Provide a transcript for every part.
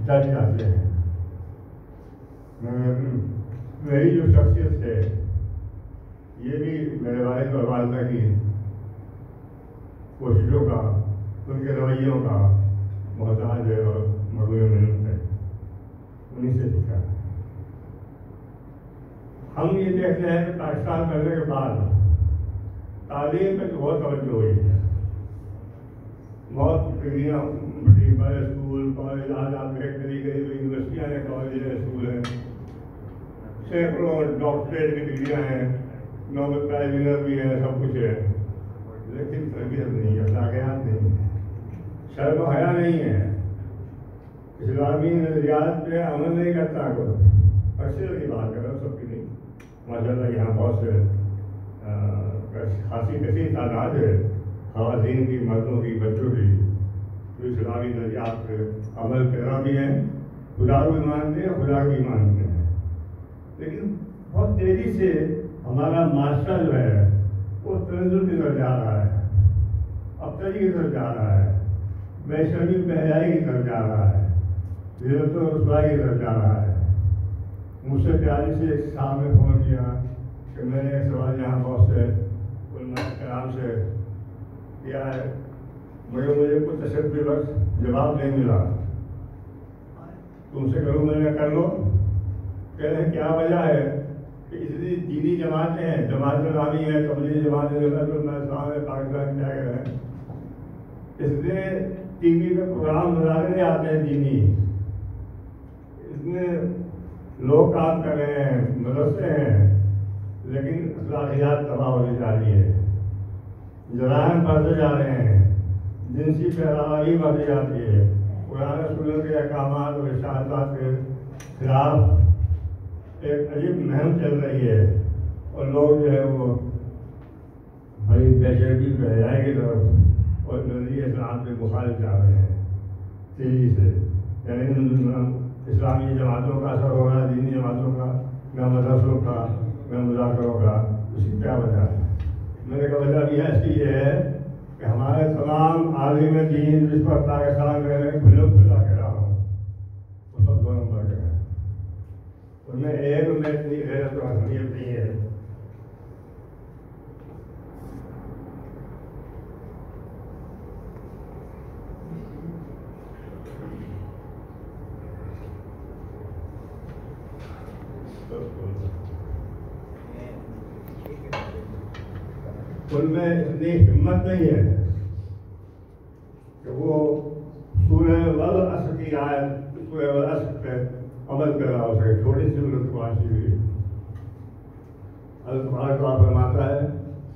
ڈٹ جاتے ہیں. میری جو شخصیت ہے یہ بھی میرے والد اور والدہ کی کوششوں کا، ان کے رویوں کا محتاج ہے اور مغرور محنت ہے، انہیں سے سیکھا. ہم یہ دیکھتے ہیں کہ پاکستان بننے کے بعد تعلیم پہ بہت توجہ ہوئی ہے. بہت ڈگریاں بڑی بڑے اسکول کالج آج آپ کری گئی یونیورسٹیاں ہیں، کالج ہیں، اسکول ہیں، سینکڑوں ڈاکٹریٹ کی ڈگریاں ہیں، نوبل پرائز ونر بھی ہیں، سب کچھ ہے، لیکن تربیت نہیں ہے، اخلاقیات نہیں ہے، شرم و حیا نہیں ہے، اسلامی نظریات پہ عمل نہیں کرتا کوئی. اکثر کی بات کر رہا ہوں، سب کی نہیں. ماشاء اللہ یہاں بہت سے خاصی کثیر تعداد ہے خواتین کی، مردوں کی، بچوں کی جو اسلامی نظریات پہ عمل کرنا بھی ہیں، خدا کو بھی مانتے ہیں، خدا کو بھی مانتے ہیں. لیکن بہت تیزی سے ہمارا معاشرہ جو ہے وہ تنزل کی طرف جا رہا ہے، ابتری کی طرف جا رہا ہے، بے شرمی بے حیائی کی طرف جا رہا ہے، ذلت و رسوائی کی طرف جا رہا ہے. مجھ سے پیاری سے ایک صاحب نے فون کیا کہ میں نے ایک سوال یہاں بہت سے علماء کرام سے کیا ہے، مگر مجھے کوئی تشدد وقت جواب نہیں ملا. تم سے کروں، میں نے کر لو. کہہ رہے ہیں کیا وجہ ہے کہ اس لیے دینی جماعتیں ہیں، جماعت اسلامی ہے، تبلیغی جماعتیں جو اسلام ہے پاکستان کیا کہہ رہے ہیں، اس لیے ٹی وی پہ پروگرام نظارے آتے ہیں دینی، اس میں لوگ کام کر رہے ہیں، مدرسے ہیں، لیکن اخلاقیات تباہ ہونے جا رہی ہے، جرائم بڑھتے جا رہے ہیں، جنسی پیداواری بڑھتی جاتی ہے، قرآن سنت کے احکامات اور ارشادات کے خلاف ایک عجیب مہم چل رہی ہے، اور لوگ جو ہے وہ بڑی بے شرمی بے حیائی کی طرف اور نظریہ اسلام کے مخالف جا رہے ہیں تیزی سے. یعنی اسلامی جماعتوں کا اثر ہو رہا ہے، دینی جماعتوں کا، نہ مدرسوں کا، نہ مذاکروں کا. اس کی کیا وجہ ہے؟ میں نے کہا وجہ بھی ایسی ہے کہ ہمارے تمام عالم دین جس پر پاکستان میں کھلا کہہ رہا ہوں وہ سب 2 نمبر کے ہیں. ان میں ایک میں اتنی غیرت و حسنیت نہیں ہے. ان میں اتنی ہمت نہیں ہے کہ وہ سورہ والعصر کی آیت، سورہ والعصر پہ عمل کر رہا ہو سکے. چھوٹی سی صورت پہنچی ہوئی اللہ تبارک و تعالیٰ فرماتا ہے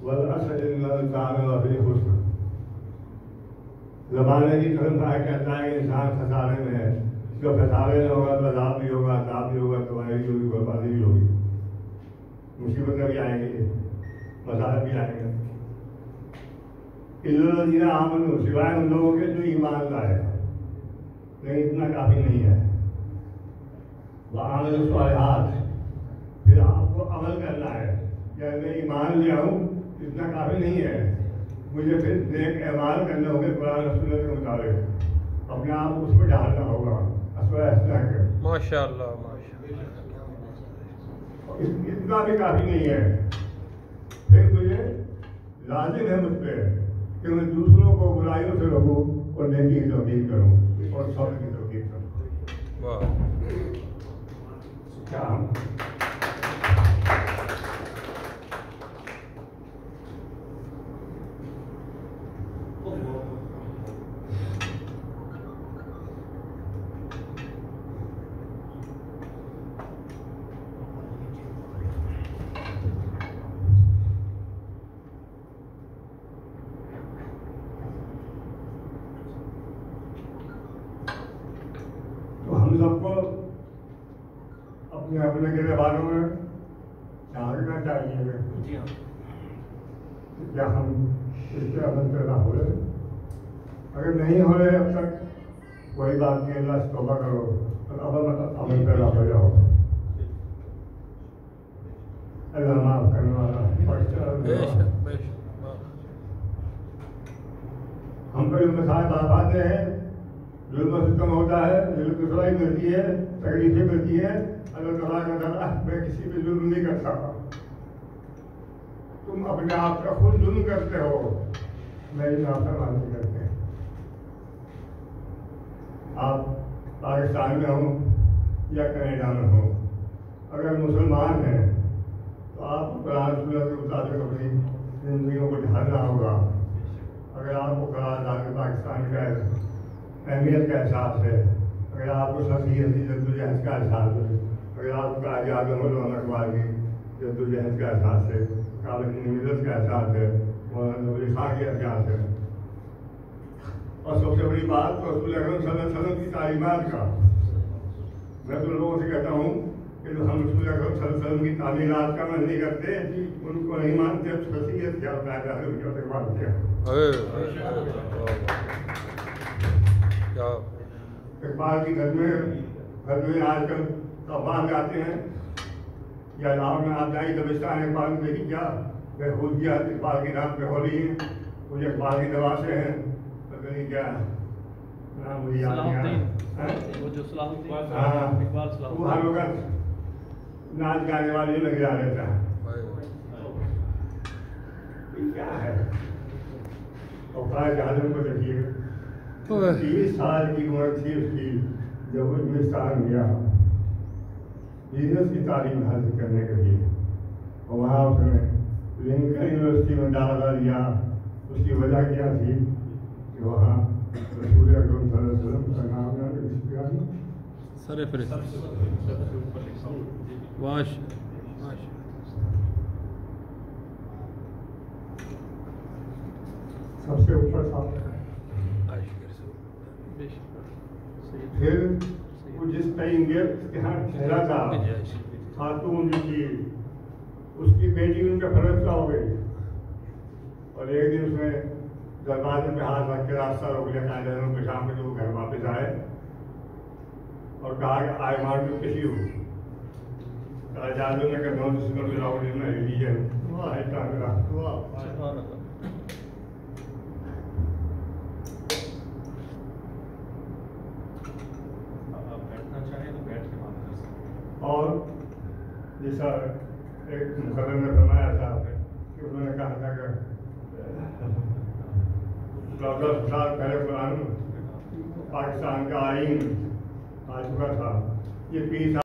والعصر ان الانسان لفی خسر. زمانے کی قسم کہتا ہے کہ انسان خسارے میں ہے. جو خسارے میں ہوگا تو عذاب بھی ہوگا، عذاب بھی ہوگا، تباہی بھی ہوگی، بربادی بھی ہوگی، مصیبتیں بھی آئیں گی، مسائل بھی آئیں گے. الذین آمنوا، سوائے ان لوگوں کے جو ایمان لائے، لیکن اتنا کافی نہیں ہے. وعملوا الصالحات، پھر آپ کو عمل کرنا ہے. یا میں ایمان لے آؤں اتنا کافی نہیں ہے، مجھے پھر نیک اعمال کرنے ہوں گے قرآن و سنت کے مطابق. اپنے آپ کو اس پہ ڈالنا ہوگا. ماشاء اللہ اتنا بھی کافی نہیں ہے. پھر مجھے لازم ہے مجھ پہ کہ میں دوسروں کو برائیوں سے روکوں اور نیکی کی ترغیب کروں اور صبر کی ترغیب کروں. کیا ہم سب کو اپنے اپنے گرے باروں میں جاننا چاہیے کیا ہم اس پہ عمل پیدا ہو رہے. اگر نہیں ہو رہے اب تک کوئی بات نہیں، اللہ سے توبہ کرو اور عمل پیدا ہو جاؤ. اللہ معاف کرنے والا. ہم کو جو مسائل آباد ہیں ظلم و ستم ہوتا ہے، رسوائی ملتی ہے، تکلیفیں ملتی ہیں، اللہ تعالیٰ کا تعالیٰ میں کسی پہ ظلم نہیں کرتا. تم اپنے آپ کا خود ظلم کرتے ہو، میری نافرمانی کرتے ہیں. آپ پاکستان میں ہوں یا کینیڈا میں ہوں، اگر مسلمان ہیں تو آپ قرآن سنت کے مطابق اپنی زندگیوں کو ڈھالنا ہوگا. اگر آپ کو قرارداد پاکستان کا اہمیت کا احساس ہے، اگر آپ کو سخی جدوجہد کا احساس ہے، اگر آپ کو آزاد عمل اقبال کی جدوجہد کا احساس ہے، کالمی ملت کا احساس ہے، مولانا نبی خان کا احساس ہے، اور سب سے بڑی بات رسول اکرم صلی اللہ علیہ وسلم کی تعلیمات کا. میں تو لوگوں سے کہتا ہوں کہ جو ہم رسول اکرم صلی اللہ علیہ وسلم کی تعلیمات کا عمل نہیں کرتے، ان کو نہیں مانتے، سخیت کیا ہوتا ہے، اقبال کیا. اقبال کی گھر میں آج کل طوفان جاتے ہیں یا لاہور میں آپ جائیں دبستان اقبال میں دیکھیے کیا بےخودیات اقبال کے نام پہ ہو رہی ہیں. مجھے اقبال کی دوا سے ہیں پتہ نہیں کیا نام مجھے یاد نہیں آ رہا. وہ ہر وقت ناچ گانے والے لگ جا رہتا ہے. کیا ہے اوقات عالم کو دیکھیے. 30 سال کی عمر تھی اس کی جب وہ ہندوستان گیا بزنس کی تعلیم حاصل کرنے کے لیے، اور وہاں اس نے لنکن یونیورسٹی میں داخلہ لیا. اس کی وجہ کیا تھی کہ وہاں رسول اکرم صلی اللہ علیہ وسلم کا نام سب سے اوپر تھا. پھر وہ جس ٹائم ٹھہرا تھا خاتون جو تھی اس کی بیٹی ان کا فرض ہو گئی، اور ایک دن اس نے دروازے پہ ہاتھ رکھ کے راستہ روک لیا قائدین کے شام میں، جو گھر واپس آئے اور کہا کہ I want to kiss you. Ijazat نے کہا no this not allowed in my religion. اور جیسا ایک مقرر نے فرمایا تھا کہ انہوں نے کہا تھا کہ 14 سال پہلے قرآن پاکستان کا آئین آ چکا تھا، یہ 20